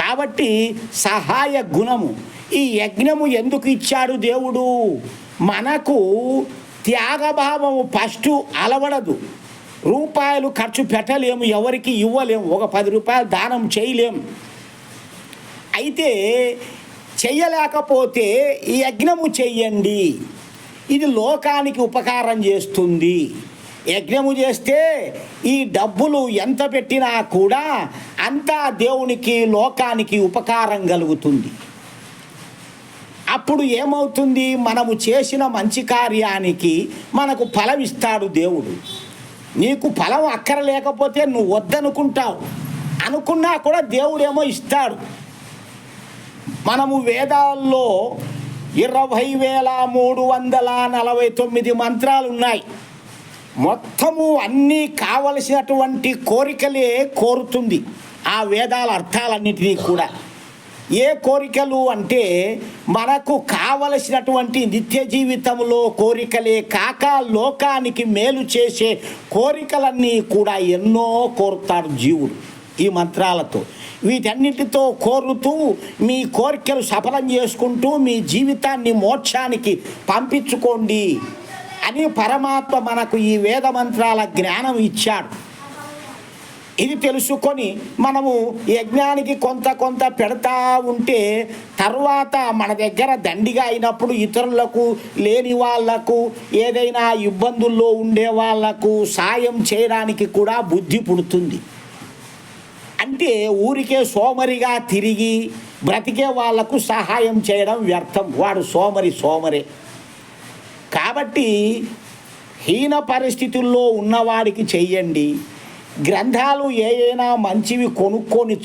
కాబట్టి సహాయ గుణము. ఈ యజ్ఞము ఎందుకు ఇచ్చాడు దేవుడు? మనకు త్యాగభావము ఫస్ట్ అలవడదు. రూపాయలు ఖర్చు పెట్టలేము, ఎవరికి ఇవ్వలేము, ఒక 10 రూపాయలు దానం చేయలేము. అయితే చెయ్యలేకపోతే ఈ యజ్ఞము చెయ్యండి, ఇది లోకానికి ఉపకారం చేస్తుంది. యజ్ఞము చేస్తే ఈ డబ్బులు ఎంత పెట్టినా కూడా అంతా దేవునికి లోకానికి ఉపకారం కలుగుతుంది. అప్పుడు ఏమవుతుంది? మనము చేసిన మంచి కార్యానికి మనకు ఫలం ఇస్తాడు దేవుడు. నీకు ఫలం అక్కరలేకపోతే నువ్వు వద్దనుకుంటావు, అనుకున్నా కూడా దేవుడేమో ఇస్తాడు. మనము వేదాల్లో 20,349 మంత్రాలు ఉన్నాయి. మొత్తము అన్నీ కావలసినటువంటి కోరికలే కోరుతుంది ఆ వేదాల అర్థాలన్నిటినీ కూడా. ఏ కోరికలు అంటే మనకు కావలసినటువంటి నిత్య జీవితంలో కోరికలే కాక లోకానికి మేలు చేసే కోరికలన్నీ కూడా ఎన్నో కోరుతాడు జీవుడు ఈ మంత్రాలతో. వీటన్నిటితో కోరుతూ మీ కోరికలు సఫలం చేసుకుంటూ మీ జీవితాన్ని మోక్షానికి పంపించుకోండి అని పరమాత్మ మనకు ఈ వేద మంత్రాల జ్ఞానం ఇచ్చాడు. ఇది తెలుసుకొని మనము యజ్ఞానికి కొంత పెడతా ఉంటే తర్వాత మన దగ్గర దండిగా అయినప్పుడు ఇతరులకు, లేని వాళ్లకు, ఏదైనా ఇబ్బందుల్లో ఉండే వాళ్లకు సాయం చేయడానికి కూడా బుద్ధి పుడుతుంది. అంటే ఊరికే సోమరిగా తిరిగి బ్రతికే వాళ్లకు సహాయం చేయడం వ్యర్థం, వాడు సోమరే. కాబట్టి హీన పరిస్థితుల్లో ఉన్నవాడికి చెయ్యండి. గ్రంథాలు ఏవైనా మంచివి కొనుక్కొని